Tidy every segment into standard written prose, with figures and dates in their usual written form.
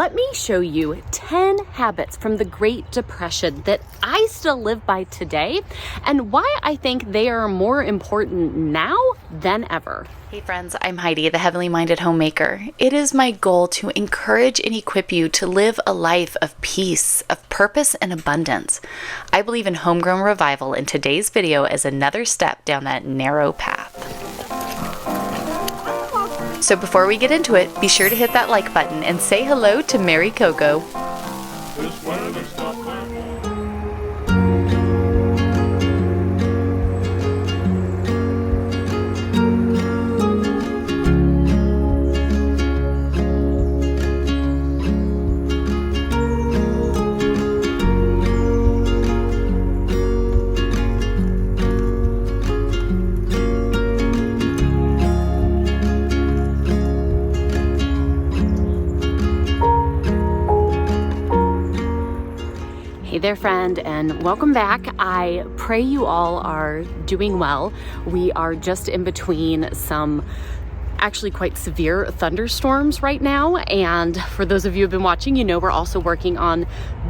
Let me show you 10 habits from the Great Depression that I still live by today and why I think they are more important now than ever. Hey friends, I'm Heidi, the Heavenly Minded Homemaker. It is my goal to encourage and equip you to live a life of peace, of purpose, and abundance. I believe in homegrown revival, and today's video is another step down that narrow path. So before we get into it, be sure to hit that like button and say hello to Mary Coco. Hey there, friend, and welcome back. I pray you all are doing well. We are just in between some actually quite severe thunderstorms right now, and for those of you who have been watching, you know we're also working on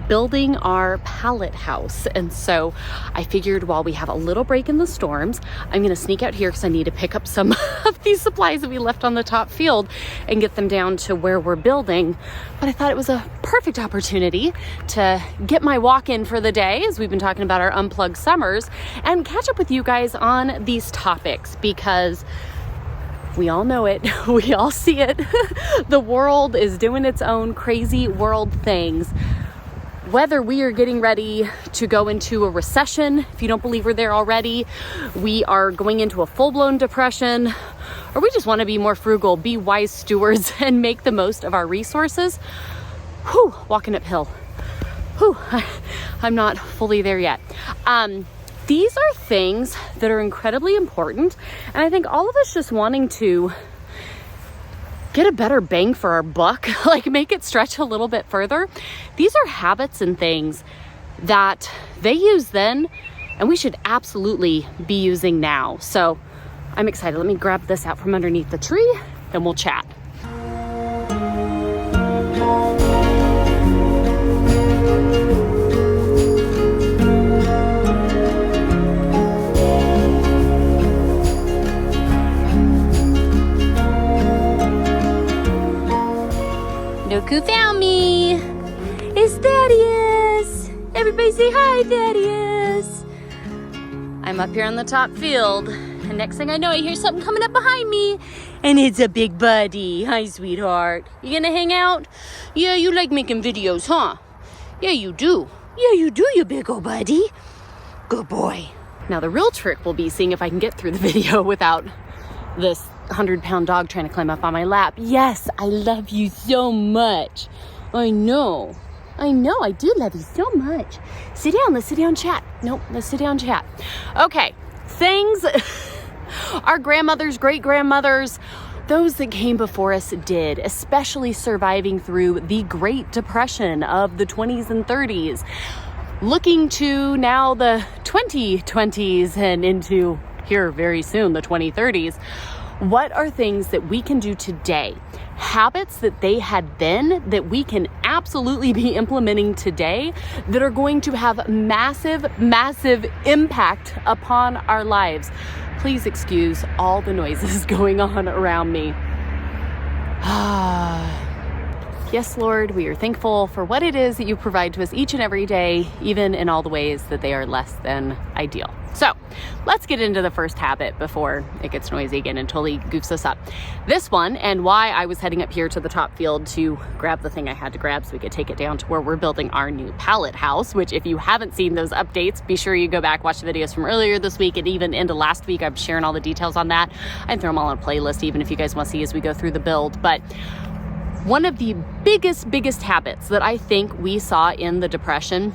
building our pallet house. And so I figured while we have a little break in the storms, I'm gonna sneak out here because I need to pick up some of these supplies that we left on the top field and get them down to where we're building. But I thought it was a perfect opportunity to get my walk in for the day, as we've been talking about our Unplugged summers, and catch up with you guys on these topics, because we all know it, we all see it. The world is doing its own crazy world things. Whether we are getting ready to go into a recession, if you don't believe we're there already, we are going into a full-blown depression, or we just want to be more frugal, be wise stewards, and make the most of our resources. Whew, walking uphill. Whew, I'm not fully there yet. These are things that are incredibly important, and I think all of us just wanting to get a better bang for our buck, like make it stretch a little bit further. These are habits and things that they use then, and we should absolutely be using now. So I'm excited. Let me grab this out from underneath the tree, and we'll chat. Look who found me! It's Thaddeus! Everybody say hi, Thaddeus! I'm up here on the top field, and next thing I know, I hear something coming up behind me, and it's a big buddy. Hi, sweetheart. You gonna hang out? Yeah, you like making videos, huh? Yeah, you do. Yeah, you do, you big old buddy. Good boy. Now, the real trick will be seeing if I can get through the video without this 100-pound dog trying to climb up on my lap. Yes, I love you so much. I know, I do love you so much. Sit down, let's sit down, chat. Nope, let's sit down, chat. Okay, things our grandmothers, great-grandmothers, those that came before us did, especially surviving through the Great Depression of the 20s and 30s. Looking to now the 2020s and into here very soon, the 2030s. What are things that we can do today? Habits that they had then that we can absolutely be implementing today that are going to have massive, massive impact upon our lives. Please excuse all the noises going on around me. Yes, Lord, we are thankful for what it is that you provide to us each and every day, even in all the ways that they are less than ideal. So let's get into the first habit before it gets noisy again and totally goofs us up. This one, and why I was heading up here to the top field to grab the thing I had to grab so we could take it down to where we're building our new pallet house, which if you haven't seen those updates, be sure you go back, watch the videos from earlier this week and even into last week. I'm sharing all the details on that. I can throw them all on a playlist even if you guys want to see as we go through the build. But one of the biggest habits that I think we saw in the Depression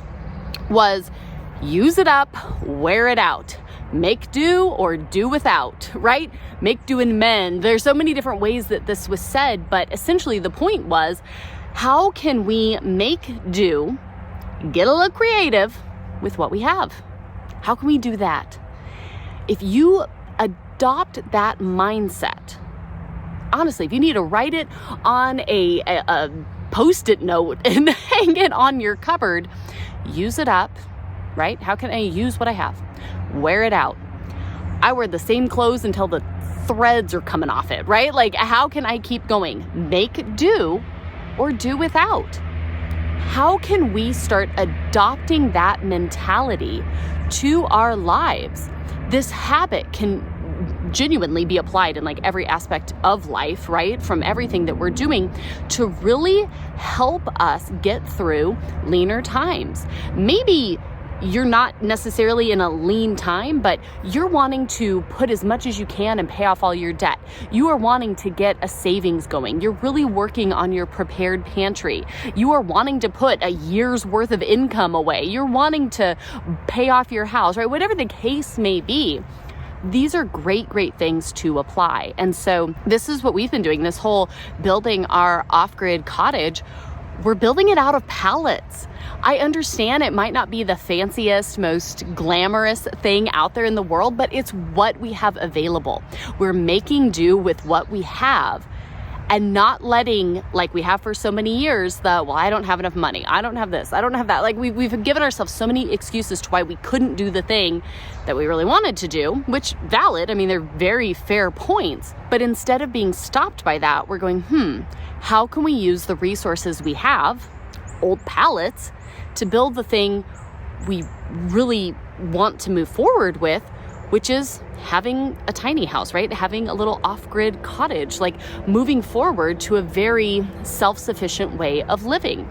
was use it up, wear it out. Make do or do without, right? Make do and mend. There's so many different ways that this was said, but essentially the point was, how can we make do, get a little creative with what we have? How can we do that? If you adopt that mindset, honestly, if you need to write it on a Post-it note and hang it on your cupboard. Use it up, right? How can I use what I have? Wear it out. I wear the same clothes until the threads are coming off it, right? Like, how can I keep going? Make do or do without. How can we start adopting that mentality to our lives? This habit can genuinely be applied in like every aspect of life, right? From everything that we're doing to really help us get through leaner times. Maybe you're not necessarily in a lean time, but you're wanting to put as much as you can and pay off all your debt. You are wanting to get a savings going. You're really working on your prepared pantry. You are wanting to put a year's worth of income away. You're wanting to pay off your house, right? Whatever the case may be. These are great things to apply. And so this is what we've been doing, this whole building our off-grid cottage. We're building it out of pallets. I understand it might not be the fanciest, most glamorous thing out there in the world, but it's what we have available. We're making do with what we have and not letting, like we have for so many years, I don't have enough money. I don't have this. I don't have that. Like we've given ourselves so many excuses to why we couldn't do the thing that we really wanted to do, which valid. I mean, they're very fair points. But instead of being stopped by that, we're going, how can we use the resources we have, old pallets, to build the thing we really want to move forward with, which is having a tiny house, right? Having a little off-grid cottage, like moving forward to a very self-sufficient way of living.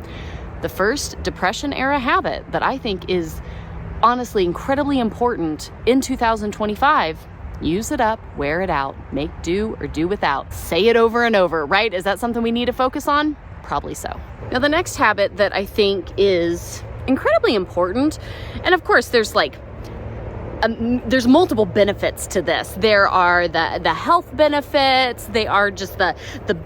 The first Depression era habit that I think is honestly incredibly important in 2025. Use it up, wear it out, make do or do without. Say it over and over, right? Is that something we need to focus on? Probably so. Now, the next habit that I think is incredibly important, and of course there's multiple benefits to this. There are the health benefits, they are just the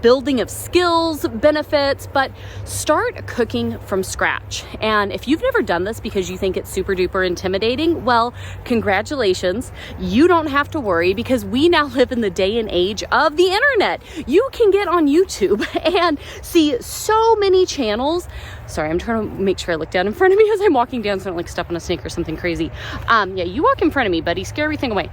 building of skills benefits, but start cooking from scratch. And if you've never done this because you think it's super duper intimidating, well, congratulations. You don't have to worry because we now live in the day and age of the internet. You can get on YouTube and see so many channels. Sorry, I'm trying to make sure I look down in front of me as I'm walking down so I don't like step on a snake or something crazy. Yeah, you walk in front of me, buddy. Scare everything away.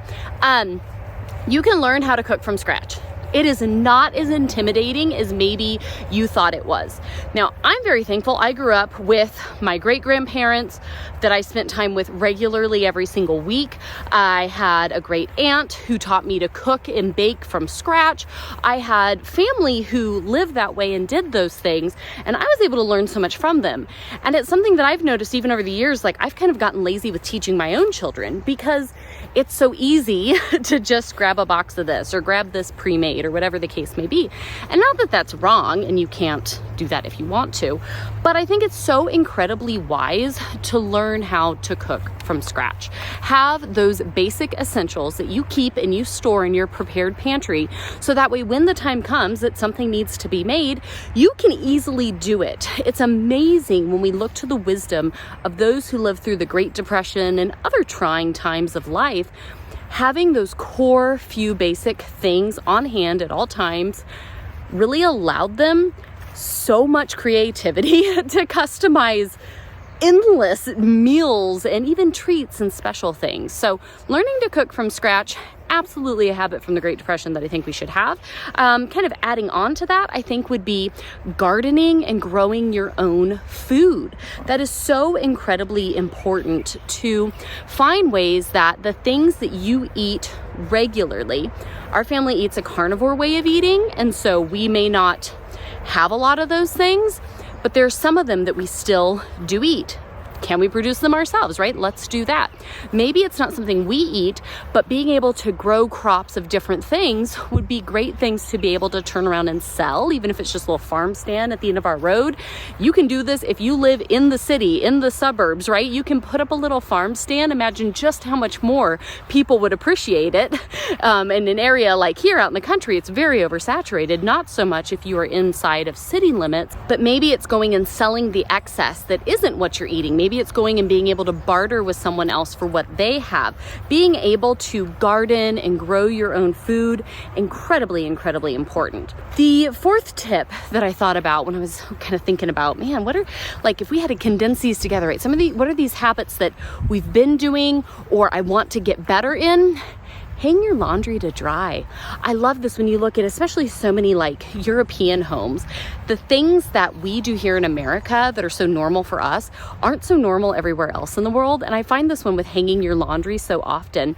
You can learn how to cook from scratch. It is not as intimidating as maybe you thought it was. Now, I'm very thankful. I grew up with my great-grandparents that I spent time with regularly every single week. I had a great aunt who taught me to cook and bake from scratch. I had family who lived that way and did those things, and I was able to learn so much from them. And it's something that I've noticed even over the years, like I've kind of gotten lazy with teaching my own children because it's so easy to just grab a box of this or grab this pre-made or whatever the case may be. And not that that's wrong and you can't do that if you want to, but I think it's so incredibly wise to learn how to cook from scratch. Have those basic essentials that you keep and you store in your prepared pantry so that way when the time comes that something needs to be made, you can easily do it. It's amazing when we look to the wisdom of those who lived through the Great Depression and other trying times of life. Having those core few basic things on hand at all times really allowed them so much creativity to customize endless meals and even treats and special things. So learning to cook from scratch, absolutely a habit from the Great Depression that I think we should have. Kind of adding on to that, I think would be gardening and growing your own food. That is so incredibly important to find ways that the things that you eat regularly, our family eats a carnivore way of eating, and so we may not have a lot of those things, but there's some of them that we still do eat. Can we produce them ourselves, right? Let's do that. Maybe it's not something we eat, but being able to grow crops of different things would be great things to be able to turn around and sell, even if it's just a little farm stand at the end of our road. You can do this if you live in the city, in the suburbs, right? You can put up a little farm stand. Imagine just how much more people would appreciate it. In an area like here out in the country, it's very oversaturated. Not so much if you are inside of city limits, but maybe it's going and selling the excess that isn't what you're eating. Maybe it's going and being able to barter with someone else for what they have. Being able to garden and grow your own food, incredibly, incredibly important. The fourth tip that I thought about when I was kind of thinking about, man, what are, like, if we had to condense these together, right? What are these habits that we've been doing or I want to get better in? Hang your laundry to dry. I love this when you look at especially so many like European homes. The things that we do here in America that are so normal for us aren't so normal everywhere else in the world. And I find this one with hanging your laundry so often.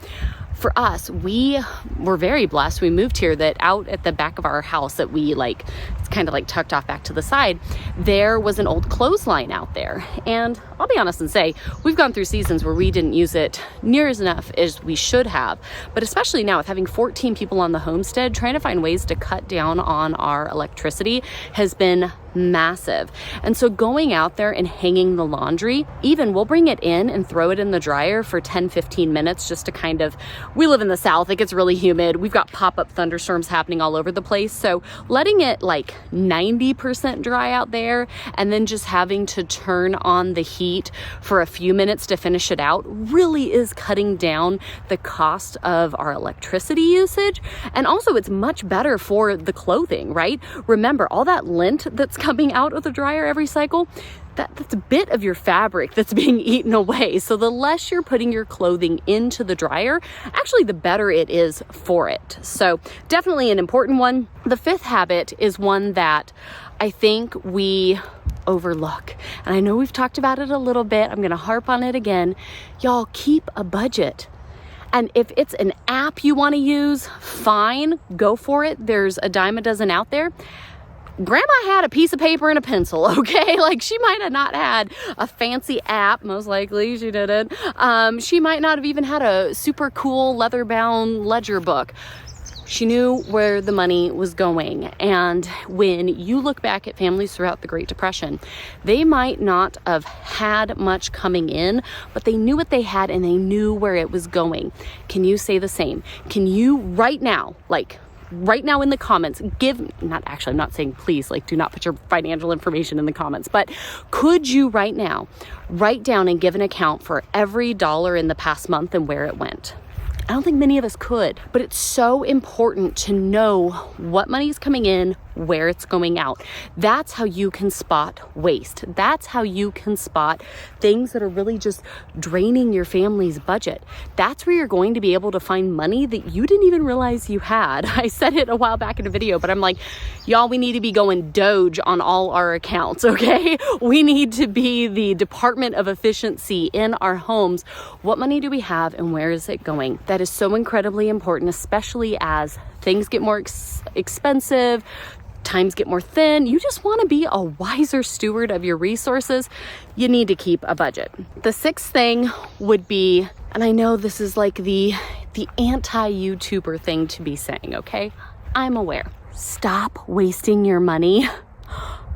For us, we were very blessed. We moved here that out at the back of our house that we like, it's kind of like tucked off back to the side, there was an old clothesline out there. And I'll be honest and say, we've gone through seasons where we didn't use it near as enough as we should have. But especially now with having 14 people on the homestead, trying to find ways to cut down on our electricity has been massive. And so going out there and hanging the laundry, even we'll bring it in and throw it in the dryer for 10-15 minutes just to kind of, we live in the South, it gets really humid. We've got pop-up thunderstorms happening all over the place. So letting it like 90% dry out there and then just having to turn on the heat for a few minutes to finish it out really is cutting down the cost of our electricity usage. And also it's much better for the clothing, right? Remember all that lint that's coming out of the dryer every cycle, that's a bit of your fabric that's being eaten away. So the less you're putting your clothing into the dryer, actually the better it is for it. So definitely an important one. The fifth habit is one that I think we overlook. And I know we've talked about it a little bit. I'm going to harp on it again. Y'all, keep a budget. And if it's an app you want to use, fine, go for it. There's a dime a dozen out there. Grandma had a piece of paper and a pencil, okay? Like she might have not had a fancy app, most likely she didn't. She might not have even had a super cool leather-bound ledger book. She knew where the money was going. And when you look back at families throughout the Great Depression, they might not have had much coming in, but they knew what they had and they knew where it was going. Can you say the same? Can you right now, right now in the comments, I'm not saying please, do not put your financial information in the comments, but could you right now write down and give an account for every dollar in the past month and where it went? I don't think many of us could, but it's so important to know what money is coming in, where it's going out. That's how you can spot waste. That's how you can spot things that are really just draining your family's budget. That's where you're going to be able to find money that you didn't even realize you had. I said it a while back in a video, but I'm like, y'all, we need to be going Doge on all our accounts, okay? We need to be the Department of Efficiency in our homes. What money do we have and where is it going? That is so incredibly important, especially as things get more expensive, times get more thin. You just want to be a wiser steward of your resources. You need to keep a budget. The sixth thing would be, and I know this is like the anti-YouTuber thing to be saying, okay? I'm aware. Stop wasting your money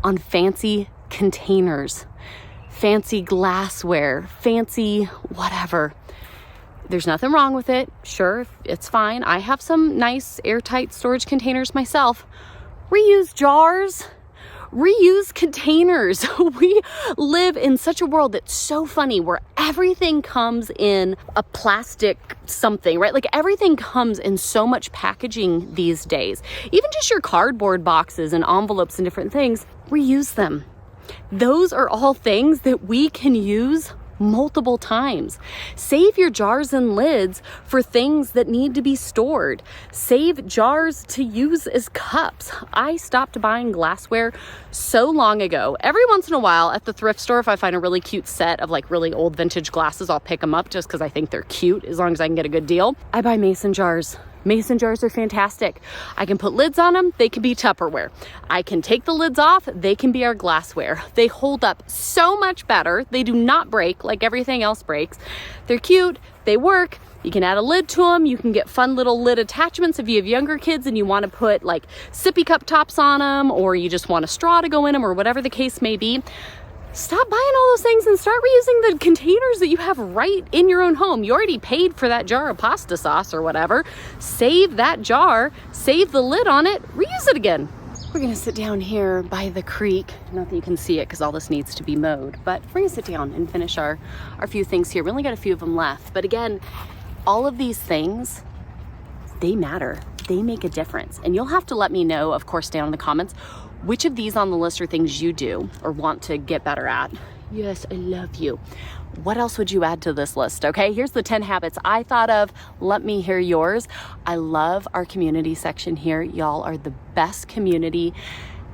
on fancy containers, fancy glassware, fancy whatever. There's nothing wrong with it. Sure, it's fine. I have some nice airtight storage containers myself. Reuse jars, reuse containers. We live in such a world that's so funny where everything comes in a plastic something, right? Like everything comes in so much packaging these days. Even just your cardboard boxes and envelopes and different things, reuse them. Those are all things that we can use multiple times. Save your jars and lids for things that need to be stored. Save jars to use as cups. I stopped buying glassware so long ago. Every once in a while at the thrift store, if I find a really cute set of really old vintage glasses, I'll pick them up just because I think they're cute as long as I can get a good deal. I buy mason jars. Mason jars are fantastic. I can put lids on them. They can be Tupperware. I can take the lids off. They can be our glassware. They hold up so much better. They do not break like everything else breaks. They're cute. They work. You can add a lid to them. You can get fun little lid attachments if you have younger kids and you want to put sippy cup tops on them, or you just want a straw to go in them, or whatever the case may be. Stop buying all those things and start reusing the containers that you have right in your own home. You already paid for that jar of pasta sauce or whatever. Save that jar, save the lid on it, reuse it again. We're gonna sit down here by the creek. Not that you can see it because all this needs to be mowed, but we're gonna sit down and finish our few things here. We only got a few of them left, but again, all of these things, they matter. They make a difference. And you'll have to let me know, of course, down in the comments, which of these on the list are things you do or want to get better at. Yes, I love you. What else would you add to this list? Okay, here's the 10 habits I thought of. Let me hear yours. I love our community section here. Y'all are the best community.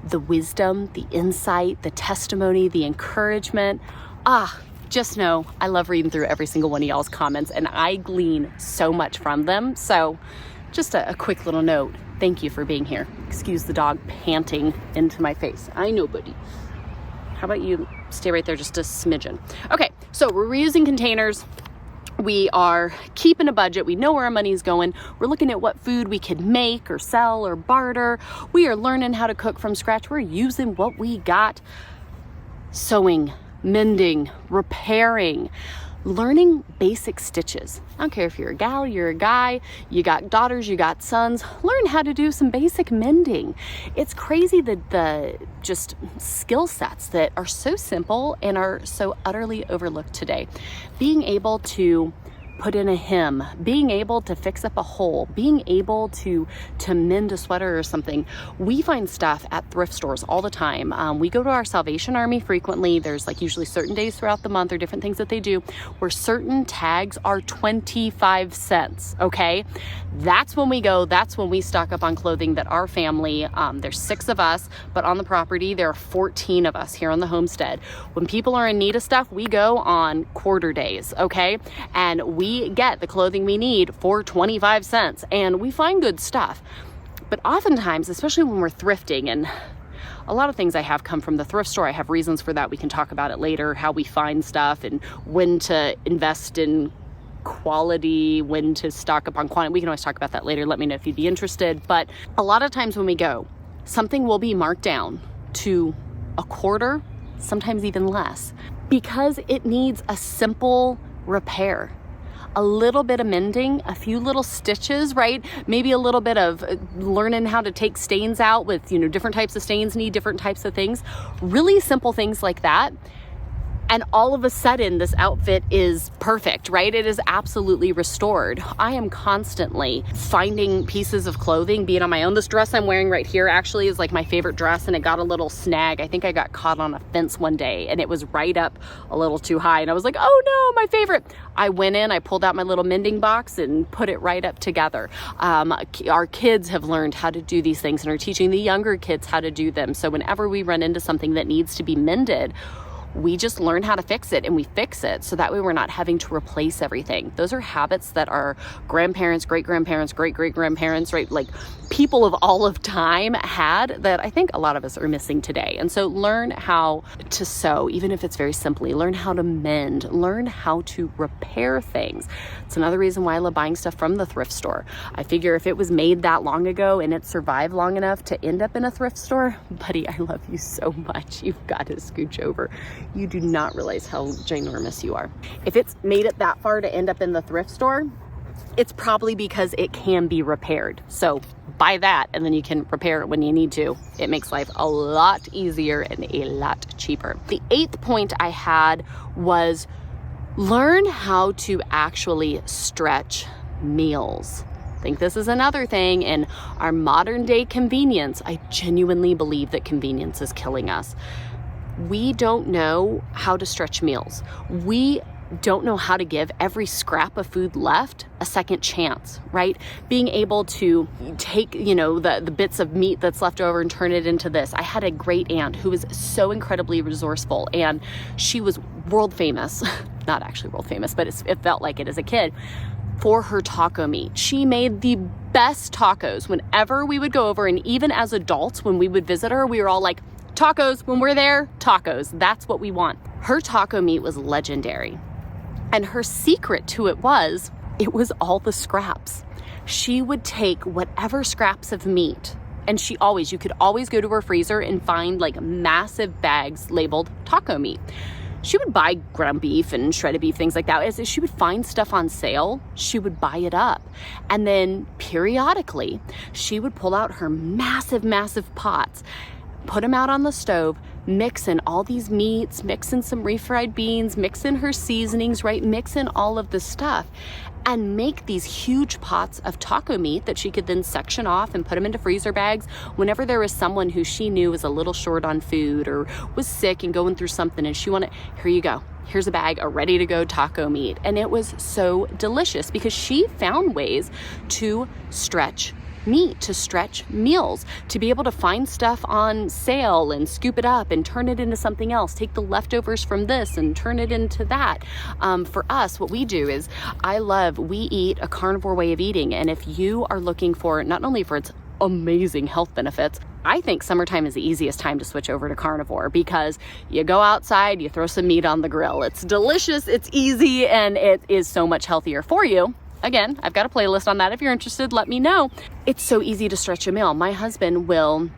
The wisdom, the insight, the testimony, the encouragement. Just know I love reading through every single one of y'all's comments, and I glean so much from them. So just a quick little note. Thank you for being here. Excuse the dog panting into my face. I know, buddy. How about you stay right there just a smidgen? Okay, so we're reusing containers. We are keeping a budget. We know where our money's going. We're looking at what food we could make or sell or barter. We are learning how to cook from scratch. We're using what we got. Sewing, mending, repairing, learning basic stitches. I don't care if you're a gal, you're a guy, you got daughters, you got sons, learn how to do some basic mending. It's crazy that the just skill sets that are so simple and are so utterly overlooked today. Being able to put in a hem, being able to fix up a hole, being able to mend a sweater or something. We find stuff at thrift stores all the time. We go to our Salvation Army frequently. There's like usually certain days throughout the month or different things that they do where certain tags are 25 cents, okay? That's when we go, that's when we stock up on clothing that our family, there's 6 of us, but on the property, there are 14 of us here on the homestead. When people are in need of stuff, we go on quarter days, okay? And we get the clothing we need for 25 cents and we find good stuff. But oftentimes, especially when we're thrifting, and a lot of things I have come from the thrift store, I have reasons for that. We can talk about it later, how we find stuff and when to invest in quality, when to stock up on quantity. We can always talk about that later. Let me know if you'd be interested. But a lot of times when we go, something will be marked down to a quarter, sometimes even less, because it needs a simple repair. A little bit of mending, a few little stitches, right? Maybe a little bit of learning how to take stains out with, different types of stains need different types of things. Really simple things like that. And all of a sudden, this outfit is perfect, right? It is absolutely restored. I am constantly finding pieces of clothing, being on my own. This dress I'm wearing right here actually is like my favorite dress, and it got a little snag. I think I got caught on a fence one day and it was right up a little too high. And I was like, oh no, my favorite. I went in, I pulled out my little mending box and put it right up together. Our kids have learned how to do these things and are teaching the younger kids how to do them. So whenever we run into something that needs to be mended, we just learn how to fix it and we fix it so that way we're not having to replace everything. Those are habits that our grandparents, great-grandparents, great-great-grandparents, right? Like people of all of time had that I think a lot of us are missing today. And so learn how to sew, even if it's very simply, learn how to mend, learn how to repair things. It's another reason why I love buying stuff from the thrift store. I figure if it was made that long ago and it survived long enough to end up in a thrift store, buddy, I love you so much. You've got to scooch over. You do not realize how ginormous you are. If it's made it that far to end up in the thrift store, it's probably because it can be repaired. So buy that and then you can repair it when you need to. It makes life a lot easier and a lot cheaper. The 8th point I had was learn how to actually stretch meals. I think this is another thing in our modern day convenience. I genuinely believe that convenience is killing us. We don't know how to stretch meals. We don't know how to give every scrap of food left a second chance, right? Being able to take, the bits of meat that's left over and turn it into this. I had a great aunt who was so incredibly resourceful, and she was world famous, not actually world famous, but it felt like it as a kid, for her taco meat. She made the best tacos whenever we would go over, and even as adults, when we would visit her, we were all like, tacos, when we're there, tacos. That's what we want. Her taco meat was legendary. And her secret to it was all the scraps. She would take whatever scraps of meat, and you could always go to her freezer and find like massive bags labeled taco meat. she would buy ground beef and shredded beef, things like that. As she would find stuff on sale, she would buy it up. And then periodically, she would pull out her massive, massive pots, put them out on the stove, mix in all these meats, mix in some refried beans, mix in her seasonings, right? Mix in all of the stuff and make these huge pots of taco meat that she could then section off and put them into freezer bags whenever there was someone who she knew was a little short on food or was sick and going through something and she wanted, here you go. Here's a bag of ready to go taco meat. And it was so delicious because she found ways to stretch meat, to stretch meals, to be able to find stuff on sale and scoop it up and turn it into something else, take the leftovers from this and turn it into that. For us, what we do is we eat a carnivore way of eating. And if you are looking for, not only for its amazing health benefits, I think summertime is the easiest time to switch over to carnivore because you go outside, you throw some meat on the grill. It's delicious, it's easy, and it is so much healthier for you. Again, I've got a playlist on that. If you're interested, let me know. It's so easy to stretch a meal. My husband will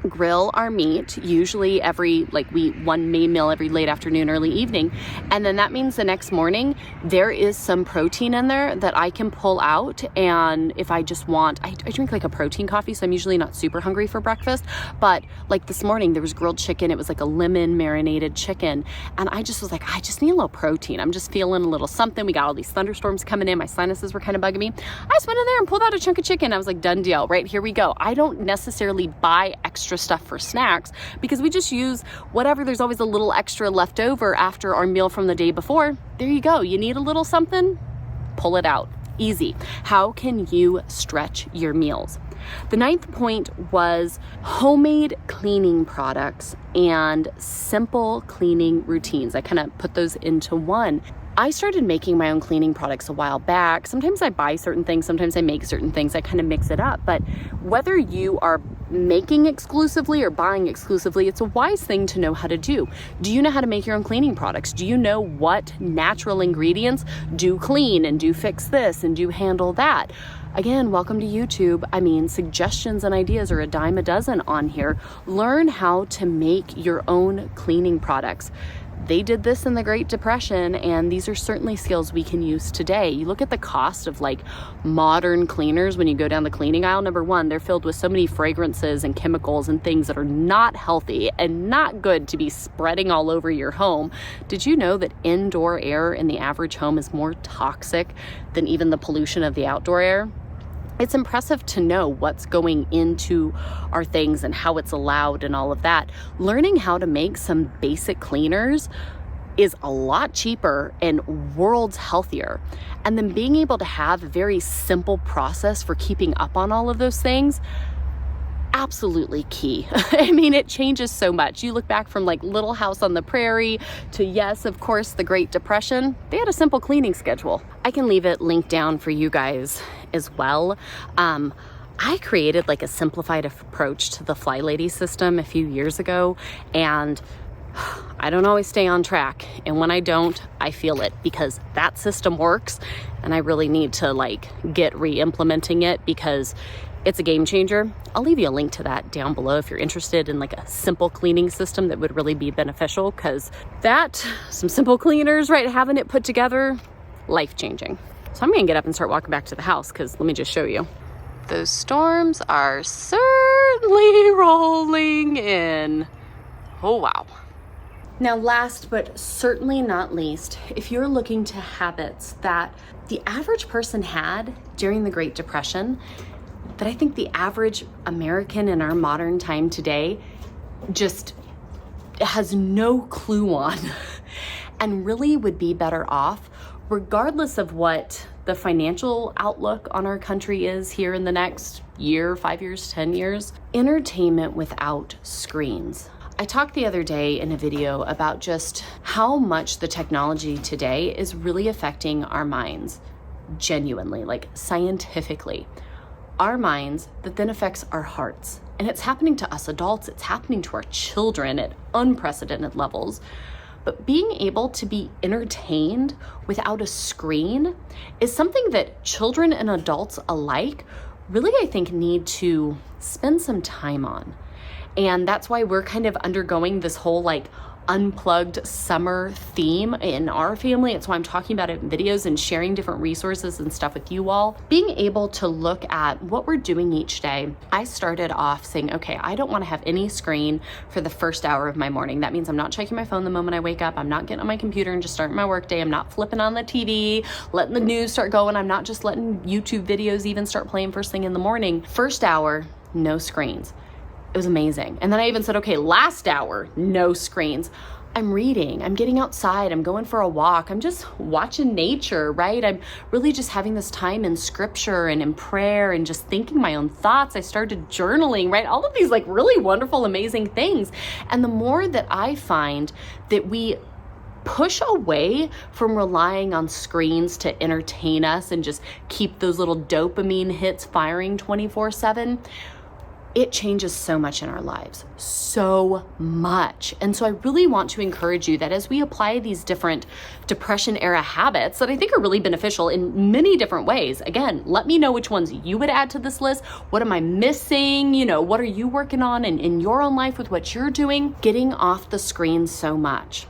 grill our meat usually we eat one main meal every late afternoon, early evening. And then that means the next morning there is some protein in there that I can pull out. And if I just want, I drink like a protein coffee, so I'm usually not super hungry for breakfast. But like this morning there was grilled chicken. It was like a lemon marinated chicken. And I just was like, I just need a little protein. I'm just feeling a little something. We got all these thunderstorms coming in. My sinuses were kind of bugging me. I just went in there and pulled out a chunk of chicken. I was like, done deal, right? Here we go. I don't necessarily buy extra stuff for snacks because we just use whatever. There's always a little extra left over after our meal from the day before. There you go. You need a little something, pull it out. Easy. How can you stretch your meals? The 9th point was homemade cleaning products and simple cleaning routines. I kind of put those into one. I started making my own cleaning products a while back. Sometimes I buy certain things, sometimes I make certain things. I kind of mix it up. But whether you are making exclusively or buying exclusively, it's a wise thing to know how to do. Do you know how to make your own cleaning products? Do you know what natural ingredients do clean and do fix this and do handle that? Again, welcome to YouTube. I mean, suggestions and ideas are a dime a dozen on here. Learn how to make your own cleaning products. They did this in the Great Depression, and these are certainly skills we can use today. You look at the cost of like modern cleaners when you go down the cleaning aisle. Number one, they're filled with so many fragrances and chemicals and things that are not healthy and not good to be spreading all over your home. Did you know that indoor air in the average home is more toxic than even the pollution of the outdoor air? It's impressive to know what's going into our things and how it's allowed and all of that. Learning how to make some basic cleaners is a lot cheaper and worlds healthier. And then being able to have a very simple process for keeping up on all of those things, absolutely key. I mean, it changes so much. You look back from like Little House on the Prairie to, yes, of course, the Great Depression. They had a simple cleaning schedule. I can leave it linked down for you guys as well. I created like a simplified approach to the Fly Lady system a few years ago, and I don't always stay on track. And when I don't, I feel it because that system works, and I really need to like get re-implementing it because it's a game changer. I'll leave you a link to that down below if you're interested in like a simple cleaning system that would really be beneficial, because some simple cleaners, right, having it put together, life-changing. So I'm gonna get up and start walking back to the house because let me just show you. Those storms are certainly rolling in. Oh, wow. Now, last but certainly not least, if you're looking to habits that the average person had during the Great Depression, that I think the average American in our modern time today just has no clue on and really would be better off, regardless of what the financial outlook on our country is here in the next year, 5 years, 10 years. Entertainment without screens. I talked the other day in a video about just how much the technology today is really affecting our minds, genuinely, like scientifically. Our minds that then affects our hearts. And it's happening to us adults, it's happening to our children at unprecedented levels. But being able to be entertained without a screen is something that children and adults alike really, I think, need to spend some time on. And that's why we're kind of undergoing this whole like unplugged summer theme in our family. It's why I'm talking about it in videos and sharing different resources and stuff with you all. Being able to look at what we're doing each day. I started off saying, okay, I don't want to have any screen for the first hour of my morning. That means I'm not checking my phone the moment I wake up. I'm not getting on my computer and just starting my workday. I'm not flipping on the TV, letting the news start going. I'm not just letting YouTube videos even start playing first thing in the morning. First hour, no screens. It was amazing. And then I even said, okay, last hour, no screens. I'm reading, I'm getting outside, I'm going for a walk, I'm just watching nature, right? I'm really just having this time in scripture and in prayer and just thinking my own thoughts. I started journaling, right? All of these like really wonderful, amazing things. And the more that I find that we push away from relying on screens to entertain us and just keep those little dopamine hits firing 24/7, it changes so much in our lives, so much. And so I really want to encourage you that as we apply these different depression era habits that I think are really beneficial in many different ways, again, let me know which ones you would add to this list. What am I missing? What are you working on in your own life with what you're doing? Getting off the screens so much.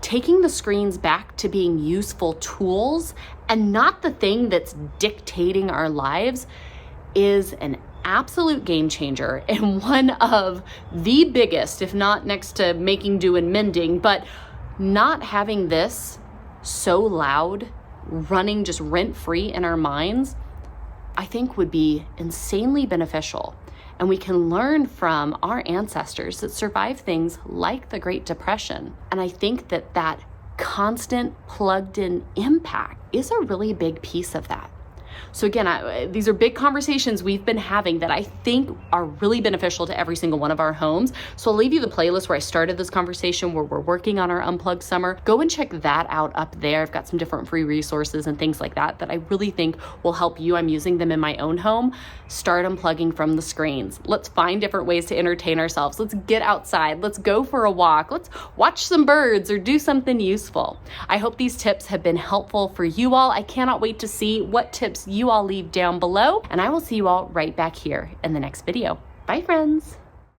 Taking the screens back to being useful tools and not the thing that's dictating our lives is an absolute game changer and one of the biggest, if not next to making, do, and mending, but not having this so loud, running just rent-free in our minds, I think would be insanely beneficial. And we can learn from our ancestors that survived things like the Great Depression. And I think that that constant plugged-in impact is a really big piece of that. So again, these are big conversations we've been having that I think are really beneficial to every single one of our homes. So I'll leave you the playlist where I started this conversation where we're working on our Unplugged summer. Go and check that out up there. I've got some different free resources and things like that I really think will help you. I'm using them in my own home. Start unplugging from the screens. Let's find different ways to entertain ourselves. Let's get outside. Let's go for a walk. Let's watch some birds or do something useful. I hope these tips have been helpful for you all. I cannot wait to see what tips you all leave down below, and I will see you all right back here in the next video. Bye, friends.